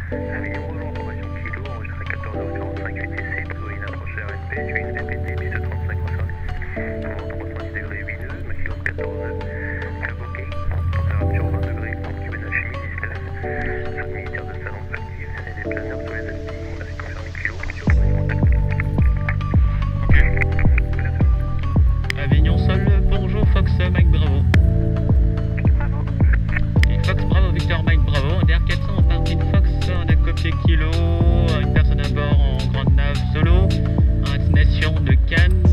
Avignon Roland, information kilo, enregistré 14h45 UTC, plutôt inapproche RSP, Suisse PPT, piste 35 au service. Vent 310 degrés 8 nœuds, maximum 14 nœuds. Caboquet, température 20 degrés, lampe du ménage midi-16. Zone militaire de salon active, et des planeurs sur les Alpes. On a fait confirmer kilo, sur contact. Ok. Avignon Sol, bonjour Fox Mike Bravo. Bravo. Et Fox Bravo Victor Mike Bravo, on est R400 en partie de Fox, on a copié kilo, une personne à bord en grande nave solo, à destination de Cannes,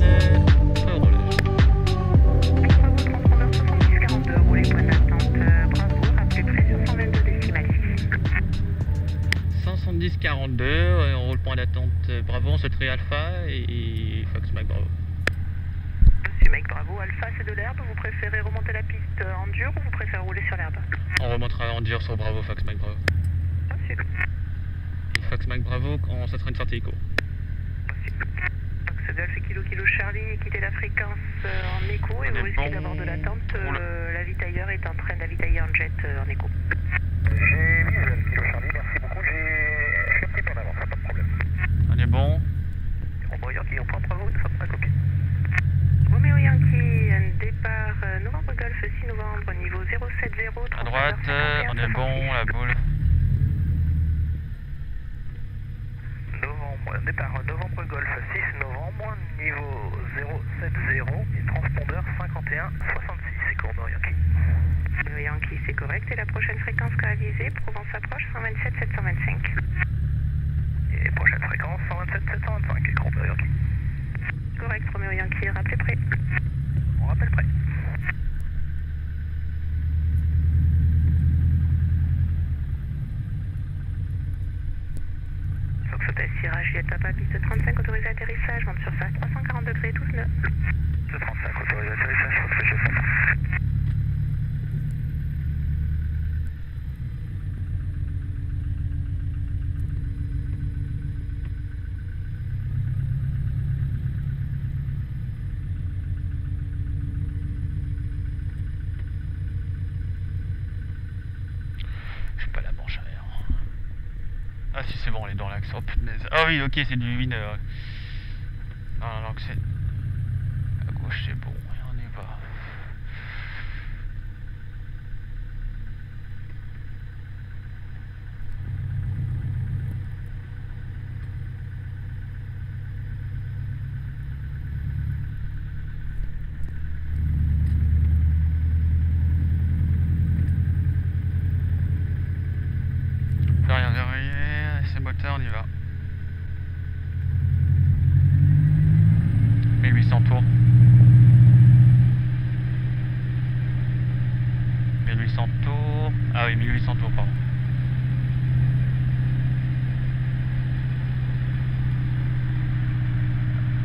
horloge. Bravo, transpondeur 7042, roulez point d'attente, bravo, rappelez pression 122 décimales 6. 170-42, on roule point d'attente Bravo, on se trie Alpha et Fox Mike Bravo. Monsieur Mike Bravo, Alpha c'est de l'herbe, vous préférez remonter la piste en dur ou vous préférez rouler sur l'herbe? On remontera en dur sur Bravo, Fox Mike Bravo. Possible. Et Fox Mike Bravo, ça sera une sortie éco. Possible. Fox Golf Kilo Kilo Charlie, quittez la fréquence en écho et On vous est risquez bon. d'avoir de l'attente. L'avitailleur est en train d'avitailler en jet en écho. J'ai mis Kilo Charlie, merci beaucoup. Je suis un petit peu en avance, pas de problème. On est bon. Romeo Yankee, on prend Bravo, nous sommes prêts à copier. Romeo Yankee, départ novembre Golf 6 novembre, niveau 070. À droite, on est bon, la boule. Départ novembre Golf 6 novembre, niveau 070 et transpondeur 51 66, c'est Romeo Yankee. Romeo Yankee, c'est correct. Et la prochaine fréquence qu'a visée, Provence approche 127 725. Et prochaine fréquence 127 725 et Romeo Yankee. Correct, Romeo Yankee, rappelez prêt. On rappelle prêt. Fox Hôtel Sierra Juliette Papa, piste 35, autorisé atterrissage, monte sur face 340 degrés, 12 nœuds. C'est 35, autorisé atterrissage, Fox Juliette Papa. Je suis pas la manche arrière. Ah si c'est bon, on est dans l'axe. Oh punaise. Ah oui, ok, c'est du winner. Non, non, non, que c'est... À gauche c'est bon, et on y va. Derrière, derrière, c'est moteur, on y va. 1800 tours. 1800 tours. Ah oui, 1800 tours, pardon.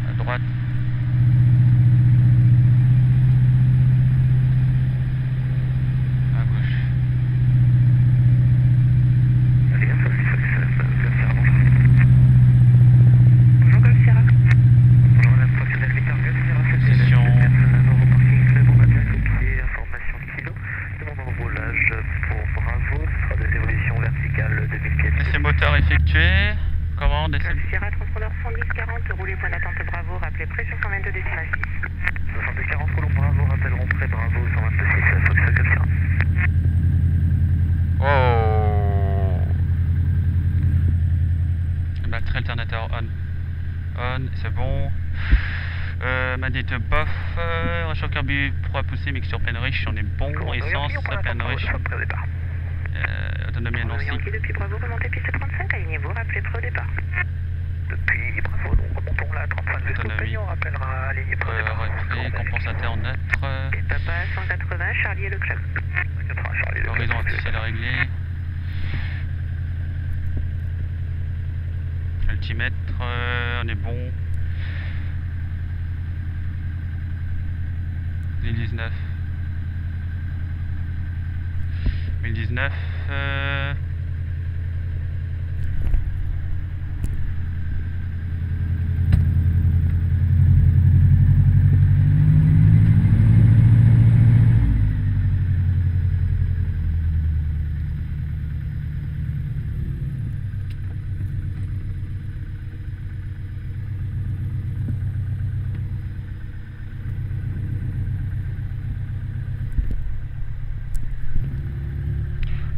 À droite. À gauche. Allez, ça c'est avant. Bonjour Golf Sierra. Bonjour madame, fonctionnel Victor Golf Sierra, c'est Session. personne au parking club, on a bien copié, information kilo. Demande en roulage pour Bravo, ce sera des évolutions verticales de 1000 pieds. Essai moteur effectué. Commande, essai... Golf Sierra, transpondeur 110 40, roulez point d'attente Bravo, rappelez pression 122 décimales 6. 62 40, roulons Bravo, rappelleront près Bravo, 126, Fox Golf Sierra. Oh. Batterie alternateur on. On, c'est bon. Manette bof. Réchaud carbu pour pousser, mixture pleine riche, on est bon. Essence pleine riche. Prêt au départ. Autonomie Romeo annoncée. Yankee, depuis Bravo, remontez piste 35, alignez-vous, rappelez prêt au départ. Depuis Bravo, nous remontons là, 35 vaisseaux Autonomie. payants, on rappellera ligne prêt au départ. Retrait, compensateur neutre. Et Papa 180, Charlie et le club. 80 Charlie, le Horizon artificiel réglé. Altimètre, on est bon. 1019. 1019.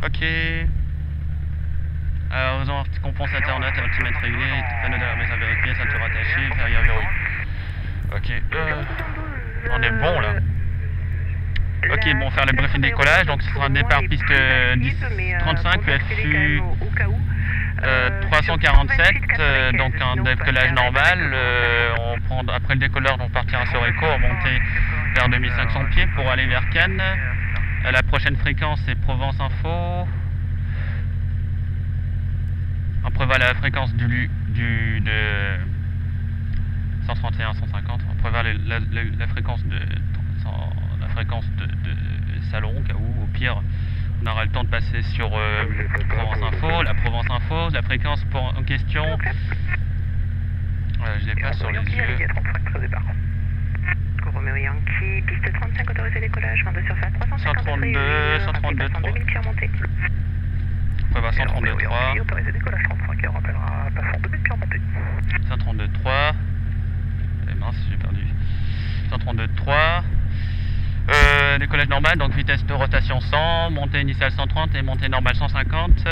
Ok. Alors, faisons compensateur note, altimètre réglé, panneau de la messe à vérifier, ceinture attachée, verrière verrouille. Ok. On est bon là. Ok, bon, faire le briefing décollage, donc ce sera un départ piste 10-35, PFU 347, donc un décollage normal. On prend, après le décolleur, on partira sur Echo, on monter vers 2500 pieds pour aller vers Cannes. La prochaine fréquence c'est Provence Info. On prévoit la fréquence de 131, 150. On prévoit la fréquence de salon, au cas où, au pire, on aura le temps de passer sur Provence Info. La Provence Info, la fréquence en question, je l'ai pas sur les yeux. Romeo Yankee, piste 35, autorisé décollage, vent de surface 352, 132, 3. 2000 pieds remontés. On prévoit 132, 3. Autorisé décollage 35, on rappellera passant 2000 pieds remontés. 132, 3. Eh mince, j'ai perdu. 132, 3. Décollage normal, donc vitesse de rotation 100, montée initiale 130 et montée normale 150.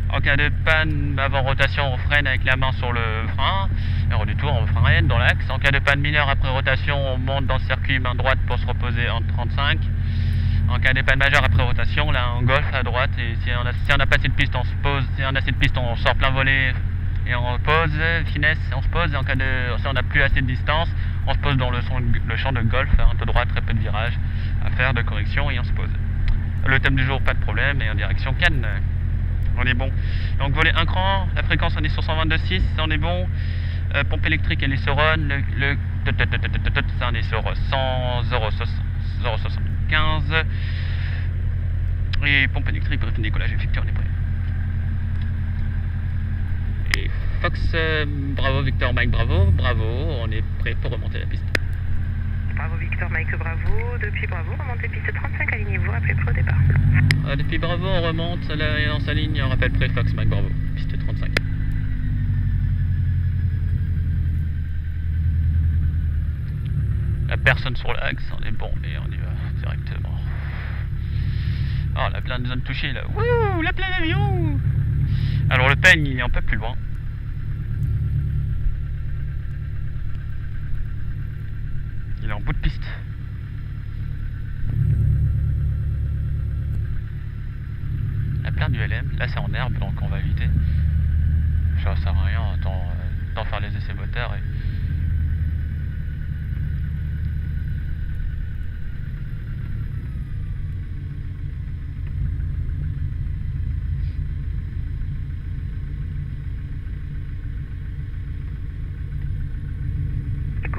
En cas de panne avant rotation, on freine avec la main sur le frein. Et au retour, on freine dans l'axe. En cas de panne mineure après rotation, on monte dans le circuit main droite pour se reposer en 35. En cas de panne majeure après rotation, là on golfe à droite. Et si on a pas assez de piste, on se pose. Si on a assez de piste, on sort plein volet et on pose. Finesse, on se pose. Et en cas de, si on n'a plus assez de distance, on se pose dans le champ de golf, un peu droit, très peu de virages à faire, de correction, et on se pose. Le thème du jour, pas de problème, et en direction Cannes. On est bon. Donc volet 1 cran, la fréquence on est sur 122.6, on est bon. Pompe électrique elle est sur on, ça on est sur 0,75. Et pompe électrique, bref, décollage effectué, on est prêt. Et Fox, bravo Victor Mike, bravo, on est prêt pour remonter la piste. Bravo Victor Mike, bravo. Depuis Bravo, remontez piste 35, alignez-vous, appelez prêt au départ. Depuis Bravo, on remonte, là, et on s'aligne, on rappelle prêt Fox Mike, bravo, piste 35. La personne sur l'axe, on est bon, et on y va directement. Oh, la pleine zone touchée là, wouh, la pleine avion. Alors le peigne, il est un peu plus loin. Il est en bout de piste. La plaine du LM, là c'est en herbe donc on va éviter. Ça sert à rien d'en faire les essais moteurs et...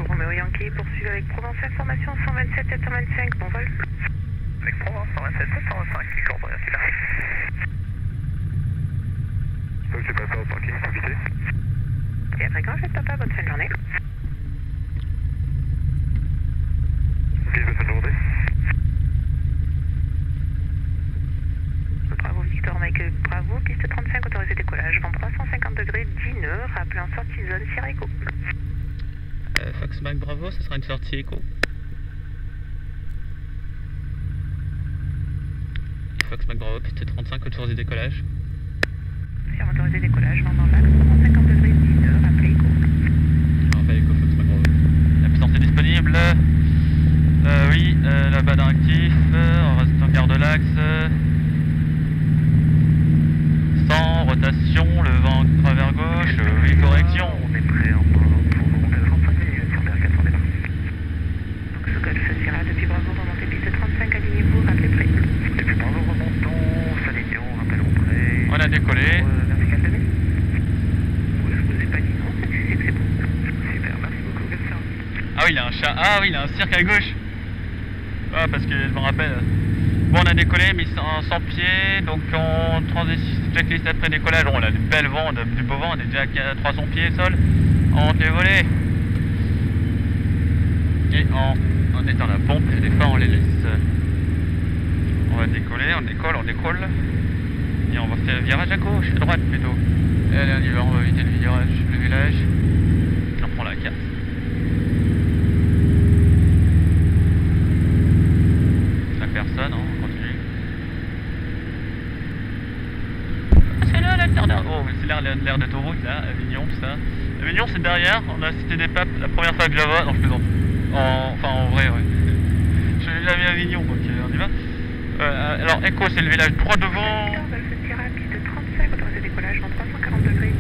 Romeo Yankee poursuit avec Provence Information 127 725, bon vol. Avec Provence 127 725, qui court Yankee là. Donc c'est pas ça, parking, invité. Et après quand je vais papa, bonne fin de journée. Ok, bonne fin de journée. Bravo Victor Mike, bravo, piste 35, autorisé décollage, vent 350 degrés, 10 nœuds, rappelez en sortie zone Sierra Echo. Fox Mac Bravo, ce sera une sortie écho. Fox Mac Bravo, piste 35, autorisé décollage. Sur autorisé décollage, vent dans l'axe, 350 degrés, 10 nœuds, rappelez écho. On fait écho, Fox Mac Bravo. La puissance est disponible. Oui, la badin actif, on reste en garde de l'axe. 100, rotation, le vent vers gauche, oui, correction. On est prêt pour remonter le 35 minutes sur BR 400 départ. Donc je golfe Sierra, depuis Bravo, remontez piste 35, alignez-vous, rappelez prêt. Depuis Bravo, remontons, s'alignons, rappelons prêt. On a décollé. Vertical 2000. Je vous ai pas dit non, c'est que c'est bon. Super, merci beaucoup, bien sûr. Ah oui, il a un chat. Ah oui, il a un cirque à gauche. Ah, parce que je me rappelle. Bon, on a décollé, mais en 100 pieds. Donc, on transition checklist après décollage. On a du bel vent, du beau vent. On est déjà à 300 pieds sol. On monte les volets. Et en étant la pompe, et des fois, on les laisse. On va décoller, on décolle. Et on va faire le virage à gauche, à droite plutôt. Et allez, on y va, on va éviter le village. On prend la carte. Personne, hein, on continue. derrière. Oh, mais c'est l'air d'autoroute là, Avignon, tout ça. Avignon, c'est derrière. On a cité des papes la première fois que je la vois. Non, je plaisante. Enfin, en vrai, ouais. Je l'ai jamais à Avignon, donc on y va. Alors, Echo, c'est le village droit devant. Piste 35, autorisé décollage en 340 degrés,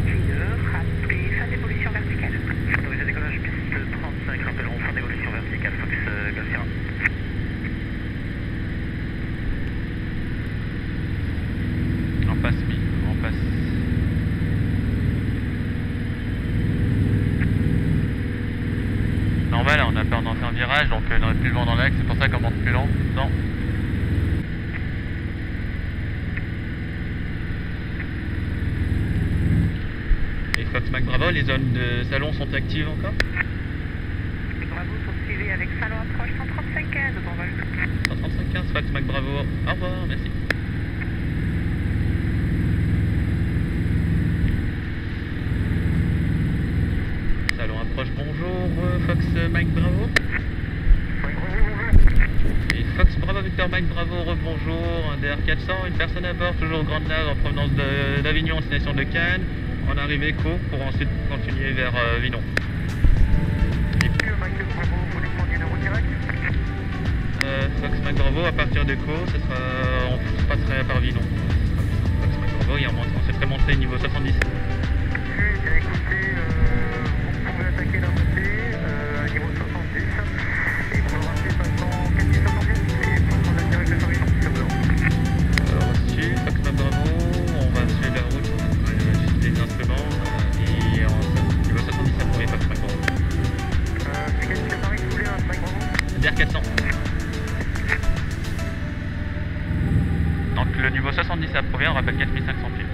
rappelez fin d'évolution verticale. Autorisé décollage piste 35, rappellerons fin d'évolution verticale, Fox Golf Sierra. On passe, on passe. Normal, on a peur d'en faire un virage, donc on aurait plus le vent dans l'axe, c'est pour ça qu'on monte plus lent. Non. Et Fox Mac Bravo, les zones de salon sont actives encore? Bravo, poursuivez avec salon approche 135-15, bon vol. 135-15, Fox Mac Bravo. Au revoir, merci. Salon approche, bonjour, Fox Mike Bravo. Et Fox Bravo Victor Mike Bravo, rebonjour, un DR400, une personne à bord, toujours Grande Nave en provenance d'Avignon, destination de Cannes, en arrivée court pour ensuite continuer vers Vinon. Fox Mike Bravo, à partir de Co, on passerait par Vinon. Fox Mike Bravo, et on se ferait monter niveau 70. DR400. Donc le niveau 70 à Provence, on rappelle 4500 pieds.